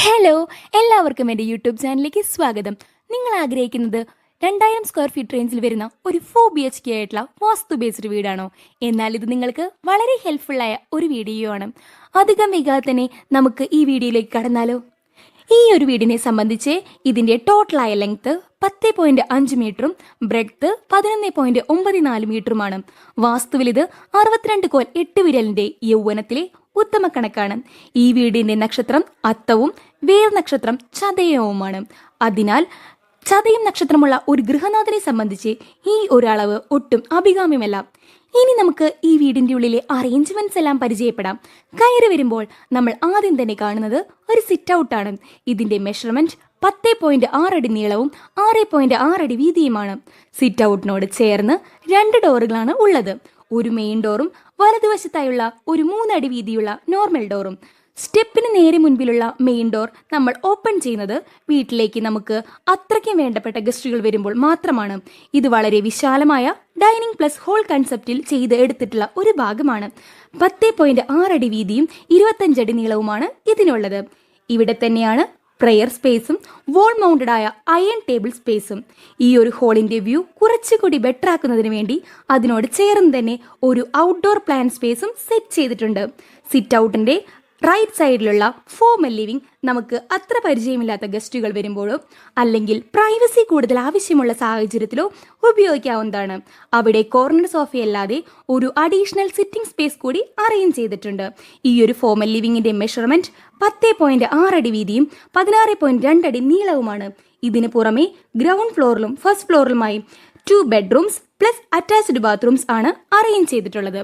Hello, എല്ലാവർക്കും എൻ്റെ YouTube ചാനലിലേക്ക് സ്വാഗതം. നിങ്ങൾ ആഗ്രഹിക്കുന്നത് 2000 സ്ക്വയർ ഫീറ്റ് റേഞ്ചിൽ വരുന്ന ഒരു 4 BHK ആയിട്ടുള്ള വാസ്തു ബേസ്ഡ് വീടാണോ? എന്നാൽ ഇത് നിങ്ങൾക്ക് വളരെ ഹെൽപ്ഫുള്ളായ ഒരു വീഡിയോ ആണ്. അധികം വൈകാതെ തന്നെ നമുക്ക് ഈ വീഡിയോയിലേക്ക് കടന്നാലോ? ഈ ഒരു വീടിനെ സംബന്ധിച്ച് ഇതിൻ്റെ ടോട്ടലായ ലെങ്ത് 10.5 മീറ്ററും ബ്രെഡ്ത്ത് 11.94 മീറ്ററുമാണ്. വാസ്തുവിൽ ഇത് 62 കോൽ 8 വിരലിന്റെ യൗവനത്തിലെ ഉത്തമ കണക്കാണ്. ഈ വീടിന്റെ നക്ഷത്രം അത്തവും വേർ നക്ഷത്രം ചതയവുമാണ്. അതിനാൽ ചതയം നക്ഷത്രമുള്ള ഒരു ഗൃഹനാഥനെ സംബന്ധിച്ച് ഈ ഒരു അളവ് ഒട്ടും അഭികാമ്യമല്ല. ഇനി നമുക്ക് ഈ വീടിന്റെ ഉള്ളിലെ അറേഞ്ച്മെന്റ്സ് എല്ലാം പരിചയപ്പെടാം. കയറി വരുമ്പോൾ നമ്മൾ ആദ്യം തന്നെ കാണുന്നത് ഒരു സിറ്റ് ഔട്ടാണ്. ഇതിന്റെ മെഷർമെന്റ് 10.6 അടി നീളവും 6.6 അടി വീതിയുമാണ്. സിറ്റ് ഔട്ടിനോട് ചേർന്ന് 2 ഡോറുകളാണ് ഉള്ളത്. ഒരു മെയിൻ ഡോറും വലതുവശത്തായുള്ള ഒരു 3 അടി വീതിയുള്ള നോർമൽ ഡോറും. സ്റ്റെപ്പിന് നേരെ മുൻപിലുള്ള മെയിൻ ഡോർ നമ്മൾ ഓപ്പൺ ചെയ്യുന്നത് വീട്ടിലേക്ക് നമുക്ക് അത്രയ്ക്കും വേണ്ടപ്പെട്ട ഗസ്റ്റുകൾ വരുമ്പോൾ മാത്രമാണ്. ഇത് വളരെ വിശാലമായ ഡൈനിങ് പ്ലസ് ഹോൾ കൺസെപ്റ്റിൽ ചെയ്ത് എടുത്തിട്ടുള്ള ഒരു ഭാഗമാണ്. 10.6 അടി വീതിയും 25 അടി നീളവുമാണ് ഇതിനുള്ളത്. ഇവിടെ തന്നെയാണ് പ്രെയർ സ്പേസും വോൾ മൗണ്ടഡ് ആയ അയൺ ടേബിൾ സ്പേസും. ഈ ഒരു ഹോളിന്റെ വ്യൂ കുറച്ചുകൂടി ബെറ്റർ ആക്കുന്നതിന് വേണ്ടി അതിനോട് ചേർന്ന് തന്നെ ഒരു ഔട്ട്ഡോർ പ്ലാൻ സ്പേസും സെറ്റ് ചെയ്തിട്ടുണ്ട്. സിറ്റ് ഔട്ടിന്റെ റൈറ്റ് സൈഡിലുള്ള ഫോമൽ ലിവിംഗ് നമുക്ക് അത്ര പരിചയമില്ലാത്ത ഗസ്റ്റുകൾ വരുമ്പോഴോ അല്ലെങ്കിൽ പ്രൈവസി കൂടുതൽ ആവശ്യമുള്ള സാഹചര്യത്തിലോ ഉപയോഗിക്കാവുന്നതാണ്. അവിടെ കോർണർ സോഫയല്ലാതെ ഒരു അഡീഷണൽ സിറ്റിംഗ് സ്പേസ് കൂടി അറേഞ്ച് ചെയ്തിട്ടുണ്ട്. ഈ ഒരു ഫോമൽ ലിവിംഗിന്റെ മെഷർമെന്റ് 10.6 അടി വീതിയും 16.2 അടി നീളവുമാണ്. ഇതിന് പുറമെ ഗ്രൗണ്ട് ഫ്ലോറിലും ഫസ്റ്റ് ഫ്ലോറിലുമായി 2 ബെഡ്റൂംസ് പ്ലസ് അറ്റാച്ച്ഡ് ബാത്റൂംസ് ആണ് അറേഞ്ച് ചെയ്തിട്ടുള്ളത്.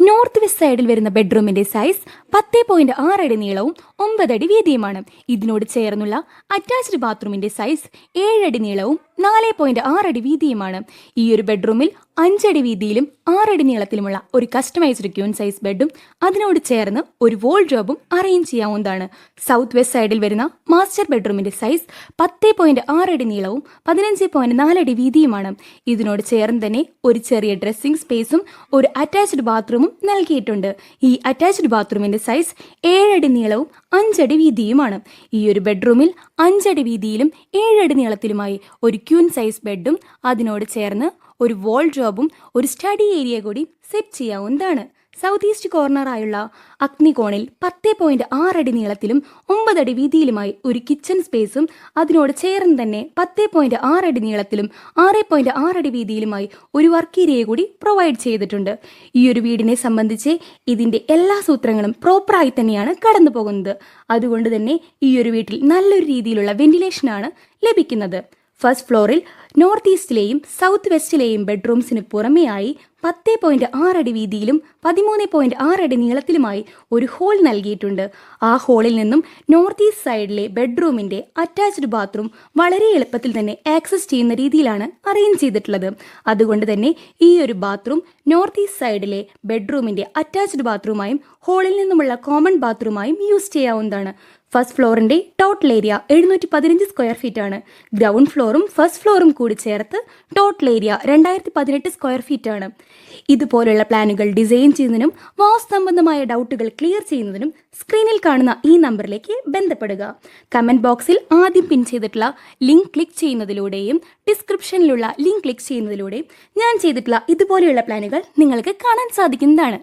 നോർത്ത് വെസ്റ്റ് സൈഡിൽ വരുന്ന ബെഡ്റൂമിന്റെ സൈസ് 10.6 അടി നീളവും 9 അടി വീതിയുമാണ്. ഇതിനോട് ചേർന്നുള്ള അറ്റാച്ച്ഡ് ബാത്റൂമിന്റെ സൈസ് 7 അടി നീളവും 4.6 അടി വീതിയുമാണ്. ഈ ഒരു ബെഡ്റൂമിൽ 5 അടി വീതിയിലും 6 അടി നീളത്തിലുമുള്ള ഒരു കസ്റ്റമൈസ്ഡ് ക്യൂൻ സൈസ് ബെഡും അതിനോട് ചേർന്ന് ഒരു വാർഡ്രോബും അറേഞ്ച് ചെയ്യാവുന്നതാണ്. സൗത്ത് വെസ്റ്റ് സൈഡിൽ വരുന്ന മാസ്റ്റർ ബെഡ്റൂമിന്റെ സൈസ് 10.6 അടി നീളവും 15.4 അടി വീതിയുമാണ്. ഇതിനോട് ചേർന്ന് തന്നെ ഒരു ചെറിയ ഡ്രസ്സിംഗ് സ്പേസും ഒരു അറ്റാച്ച്ഡ് ബാത്റൂമും നൽകിയിട്ടുണ്ട്. ഈ അറ്റാച്ച്ഡ് ബാത്റൂമിന്റെ സൈസ് 7 അടി നീളവും 5 അടി വീതിയുമാണ്. ഈ ഒരു ബെഡ്റൂമിൽ 5 അടി വീതിയിലും 7 അടി നീളത്തിലുമായി ഒരു ക്യൂൻ സൈസ് ബെഡും അതിനോട് ചേർന്ന് ഒരു വാർഡ്രോബും ഒരു സ്റ്റഡി ഏരിയ കൂടി സെറ്റ് ചെയ്യാവുന്നതാണ്. സൗത്ത് ഈസ്റ്റ് കോർണറായുള്ള അഗ്നികോണിൽ 10.6 അടി നീളത്തിലും 9 അടി വീതിയിലുമായി ഒരു കിച്ചൺ സ്പേസും അതിനോട് ചേർന്ന് തന്നെ 10.6 അടി നീളത്തിലും 6.6 അടി വീതിയിലുമായി ഒരു വർക്ക് ഏരിയ കൂടി പ്രൊവൈഡ് ചെയ്തിട്ടുണ്ട്. ഈ ഒരു വീടിനെ സംബന്ധിച്ച് ഇതിന്റെ എല്ലാ സൂത്രങ്ങളും പ്രോപ്പറായി തന്നെയാണ് കടന്നു പോകുന്നത്. അതുകൊണ്ട് തന്നെ ഈ ഒരു വീട്ടിൽ നല്ലൊരു രീതിയിലുള്ള വെന്റിലേഷനാണ് ലഭിക്കുന്നത്. ഫസ്റ്റ് ഫ്ലോറിൽ നോർത്ത് ഈസ്റ്റിലെയും സൗത്ത് വെസ്റ്റിലെയും ബെഡ്റൂംസിന് പുറമെയായി 10.6 അടി വീതിയിലും 13.6 അടി നീളത്തിലുമായി ഒരു ഹോൾ നൽകിയിട്ടുണ്ട്. ആ ഹോളിൽ നിന്നും നോർത്ത് ഈസ്റ്റ് സൈഡിലെ ബെഡ്റൂമിന്റെ അറ്റാച്ച്ഡ് ബാത്റൂം വളരെ എളുപ്പത്തിൽ തന്നെ ആക്സസ് ചെയ്യുന്ന രീതിയിലാണ് അറേഞ്ച് ചെയ്തിട്ടുള്ളത്. അതുകൊണ്ട് തന്നെ ഈ ഒരു ബാത്റൂം നോർത്ത് ഈസ്റ്റ് സൈഡിലെ ബെഡ്റൂമിന്റെ അറ്റാച്ച്ഡ് ബാത്റൂമായും ഹോളിൽ നിന്നുമുള്ള കോമൺ ബാത്റൂമായും യൂസ് ചെയ്യാവുന്നതാണ്. ഫസ്റ്റ് ഫ്ലോറിന്റെ ടോട്ടൽ ഏരിയ 715 സ്ക്വയർ ഫീറ്റ് ആണ്. ഗ്രൗണ്ട് ഫ്ലോറും ഫസ്റ്റ് ഫ്ലോറും കൂടി ചേർത്ത് ടോട്ടൽ ഏരിയ 2018 സ്ക്വയർ ഫീറ്റ് ആണ്. ഇതുപോലുള്ള പ്ലാനുകൾ ഡിസൈൻ ചെയ്യുന്നതിനും വാസ്തു സംബന്ധമായ ഡൗട്ടുകൾ ക്ലിയർ ചെയ്യുന്നതിനും സ്ക്രീനിൽ കാണുന്ന ഈ നമ്പറിലേക്ക് ബന്ധപ്പെടുക. കമന്റ് ബോക്സിൽ ആദ്യം പിൻ ചെയ്തിട്ടുള്ള ലിങ്ക് ക്ലിക്ക് ചെയ്യുന്നതിലൂടെയും ഡിസ്ക്രിപ്ഷനിലുള്ള ലിങ്ക് ക്ലിക്ക് ചെയ്യുന്നതിലൂടെയും ഞാൻ ചെയ്തിട്ടുള്ള ഇതുപോലെയുള്ള പ്ലാനുകൾ നിങ്ങൾക്ക് കാണാൻ സാധിക്കുന്നതാണ്.